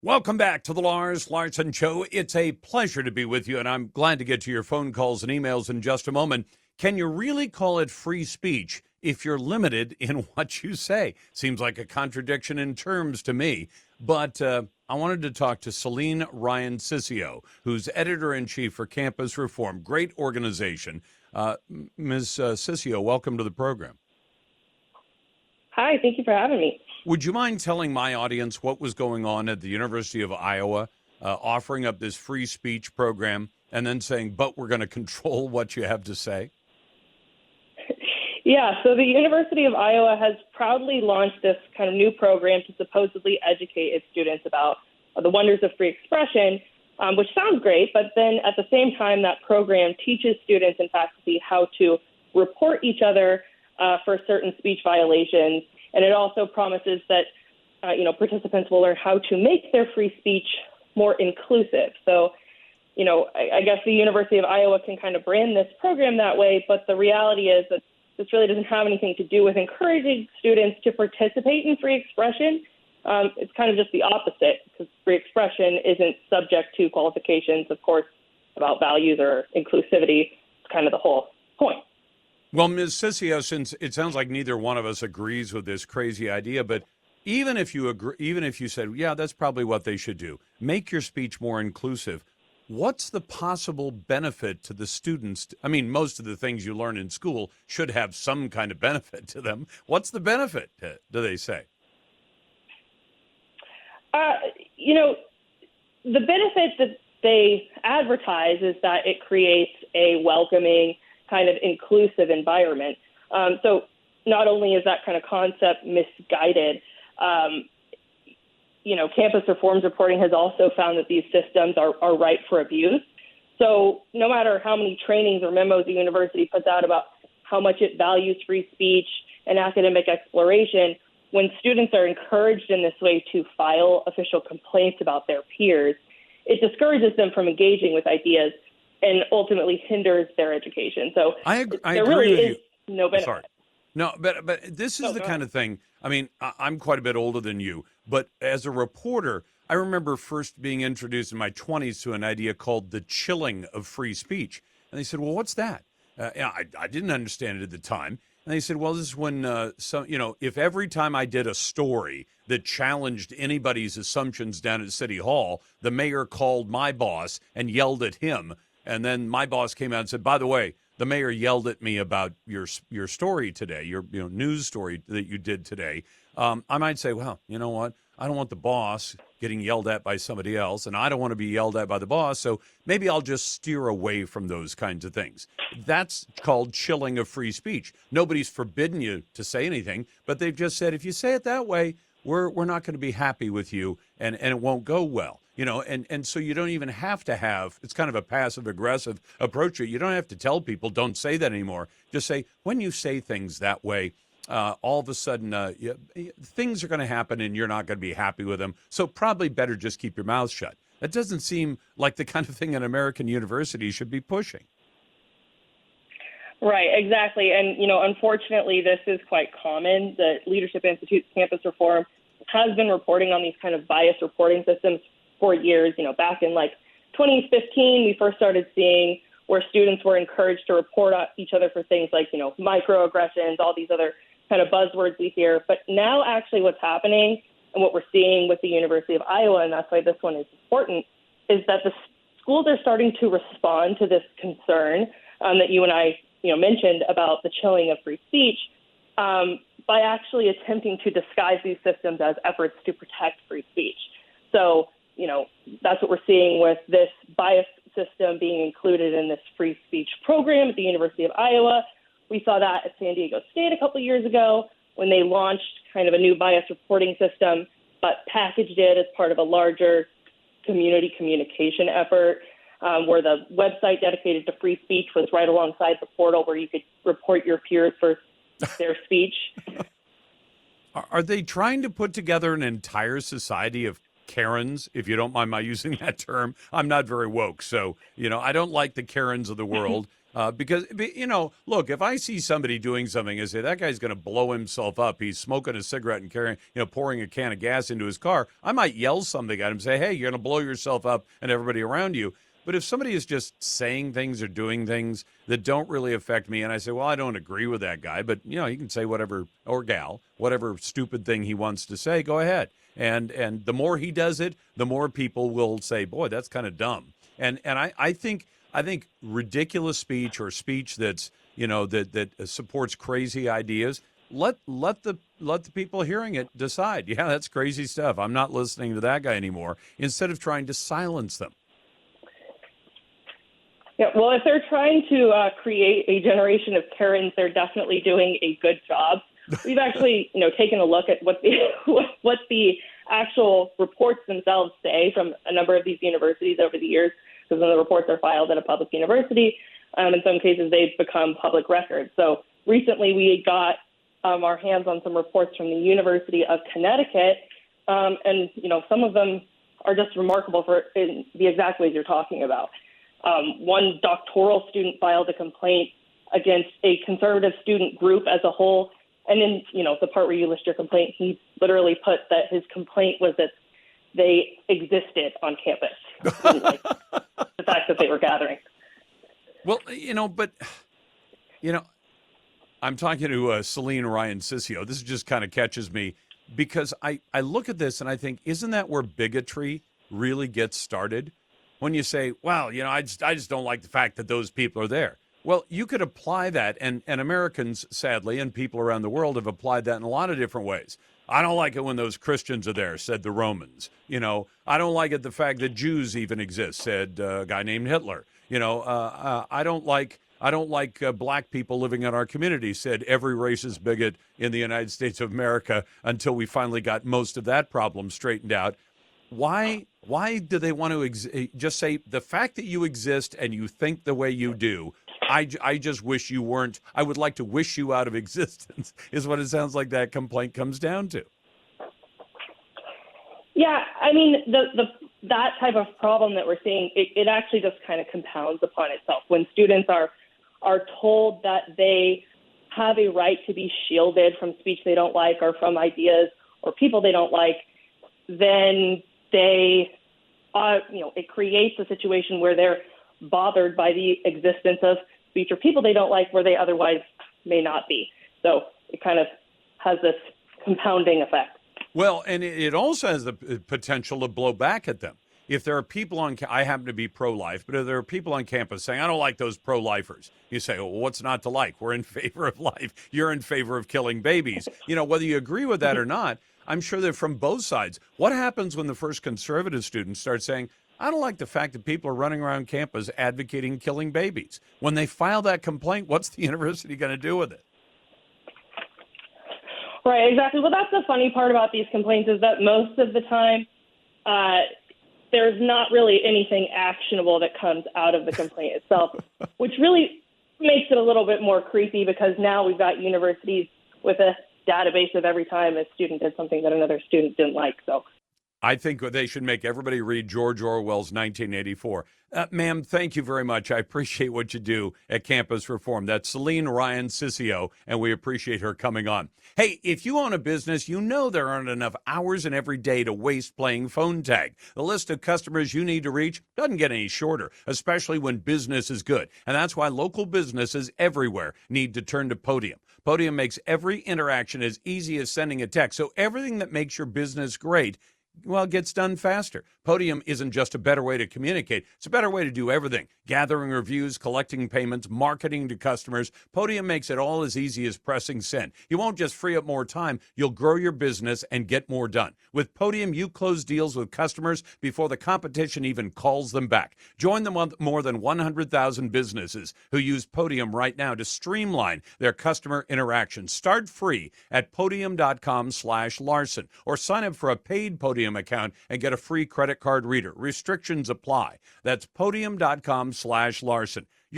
Welcome back to the Lars Larson Show. It's a pleasure to be with you, and I'm glad to get to your phone calls and emails in just a moment. Can you really call it free speech if you're limited in what you say? Seems like a contradiction in terms to me. But I wanted to talk to Celine Ryan Ciccio, who's editor-in-chief for Campus Reform. Great organization. Ms. Ciccio, welcome to the program. Hi, thank you for having me. Would you mind telling my audience what was going on at the University of Iowa, offering up this free speech program and then saying, but we're going to control what you have to say? Yeah, so the University of Iowa has proudly launched this kind of new program to supposedly educate its students about the wonders of free expression, which sounds great, but then at the same time, that program teaches students and faculty how to report each other for certain speech violations. And it also promises that, participants will learn how to make their free speech more inclusive. So, I guess the University of Iowa can kind of brand this program that way, but the reality is that this really doesn't have anything to do with encouraging students to participate in free expression. It's kind of just the opposite, because free expression isn't subject to qualifications, of course, about values or inclusivity. It's kind of the whole point. Well, Ms. Ciccio, since it sounds like neither one of us agrees with this crazy idea, but even if you agree, even if you said, yeah, that's probably what they should do, make your speech more inclusive, what's the possible benefit to the students? I mean, most of the things you learn in school should have some kind of benefit to them. What's the benefit, do they say? The benefit that they advertise is that it creates a welcoming, kind of inclusive environment. So not only is that kind of concept misguided, campus reforms reporting has also found that these systems are ripe for abuse. So no matter how many trainings or memos the university puts out about how much it values free speech and academic exploration, when students are encouraged in this way to file official complaints about their peers, it discourages them from engaging with ideas and ultimately hinders their education. So I there agree really with is you. no benefit. Sorry. No, but this is the kind of thing. I mean, I'm quite a bit older than you, but as a reporter, I remember first being introduced in my 20s to an idea called the chilling of free speech. And they said, well, what's that? I didn't understand it at the time. And they said, well, this is when, if every time I did a story that challenged anybody's assumptions down at City Hall, the mayor called my boss and yelled at him. And then my boss came out and said, by the way, the mayor yelled at me about your story today, your news story that you did today. I might say, well, you know what? I don't want the boss getting yelled at by somebody else, and I don't want to be yelled at by the boss, so maybe I'll just steer away from those kinds of things. That's called chilling of free speech. Nobody's forbidden you to say anything, but they've just said, if you say it that way, we're not going to be happy with you, and it won't go well. And so you don't even have to have, it's kind of a passive-aggressive approach to it. You don't have to tell people, don't say that anymore. Just say, when you say things that way, all of a sudden things are going to happen and you're not going to be happy with them. So probably better just keep your mouth shut. That doesn't seem like the kind of thing an American university should be pushing. Right, exactly. And, unfortunately, this is quite common. The Leadership Institute's Campus Reform has been reporting on these kind of biased reporting systems for years. Back in 2015, we first started seeing where students were encouraged to report on each other for things like, microaggressions, all these other kind of buzzwords we hear. But now actually what's happening and what we're seeing with the University of Iowa, and that's why this one is important, is that the schools are starting to respond to this concern that you and I mentioned about the chilling of free speech by actually attempting to disguise these systems as efforts to protect free speech. So, that's what we're seeing with this bias system being included in this free speech program at the University of Iowa. We saw that at San Diego State a couple of years ago when they launched kind of a new bias reporting system, but packaged it as part of a larger community communication effort where the website dedicated to free speech was right alongside the portal where you could report your peers for their speech. Are they trying to put together an entire society of Karens, if you don't mind my using that term? I'm not very woke, so, I don't like the Karens of the world. Because, look, if I see somebody doing something and say that guy's going to blow himself up, he's smoking a cigarette and carrying, pouring a can of gas into his car, I might yell something at him, say, hey, you're going to blow yourself up and everybody around you. But if somebody is just saying things or doing things that don't really affect me, and I say, well, I don't agree with that guy, but, he can say whatever, or gal, whatever stupid thing he wants to say, go ahead. And the more he does it, the more people will say, boy, that's kind of dumb. And I think ridiculous speech or speech that's that supports crazy ideas, let the people hearing it decide. Yeah, that's crazy stuff. I'm not listening to that guy anymore. Instead of trying to silence them. Yeah, well, if they're trying to create a generation of Karens, they're definitely doing a good job. We've actually, taken a look at what the actual reports themselves say from a number of these universities over the years, because when the reports are filed at a public university, in some cases they've become public records. So recently we got our hands on some reports from the University of Connecticut, and some of them are just remarkable in the exact ways you're talking about. One doctoral student filed a complaint against a conservative student group as a whole. And in, the part where you list your complaint, he literally put that his complaint was that they existed on campus. Like the fact that they were gathering. Well, I'm talking to Celine Ryan Ciccio. This just kind of catches me because I look at this and I think, isn't that where bigotry really gets started? When you say, well, I just don't like the fact that those people are there. Well, you could apply that, and Americans, sadly, and people around the world have applied that in a lot of different ways. I don't like it when those Christians are there, said the Romans. I don't like it the fact that Jews even exist, said a guy named Hitler. I don't like black people living in our community, said every racist bigot in the United States of America until we finally got most of that problem straightened out. Why do they want to just say the fact that you exist and you think the way you do? I just wish you weren't. I would like to wish you out of existence is what it sounds like that complaint comes down to. Yeah, I mean, that type of problem that we're seeing, it actually just kind of compounds upon itself. When students are told that they have a right to be shielded from speech they don't like or from ideas or people they don't like, then they, it creates a situation where they're bothered by the existence of speech or people they don't like where they otherwise may not be. So it kind of has this compounding effect. Well, and it also has the potential to blow back at them. If there are people I happen to be pro-life, but if there are people on campus saying, I don't like those pro-lifers, you say, well, what's not to like? We're in favor of life. You're in favor of killing babies. Whether you agree with that or not, I'm sure they're from both sides. What happens when the first conservative students start saying, I don't like the fact that people are running around campus advocating killing babies? When they file that complaint, what's the university going to do with it? Right, exactly. Well, that's the funny part about these complaints is that most of the time there's not really anything actionable that comes out of the complaint itself, which really makes it a little bit more creepy because now we've got universities with a database of every time a student did something that another student didn't like. So I think they should make everybody read George Orwell's 1984. Ma'am, thank you very much. I appreciate what you do at Campus Reform. That's Celine Ryan Ciccio, and we appreciate her coming on. Hey, if you own a business, you know there aren't enough hours in every day to waste playing phone tag. The list of customers you need to reach doesn't get any shorter, especially when business is good. And that's why local businesses everywhere need to turn to Podium. Podium makes every interaction as easy as sending a text, so everything that makes your business great gets done faster. Podium isn't just a better way to communicate. It's a better way to do everything. Gathering reviews, collecting payments, marketing to customers. Podium makes it all as easy as pressing send. You won't just free up more time. You'll grow your business and get more done. With Podium, you close deals with customers before the competition even calls them back. Join the more than 100,000 businesses who use Podium right now to streamline their customer interactions. Start free at podium.com/Larson or sign up for a paid Podium account and get a free credit card reader. Restrictions apply. That's podium.com/Larson.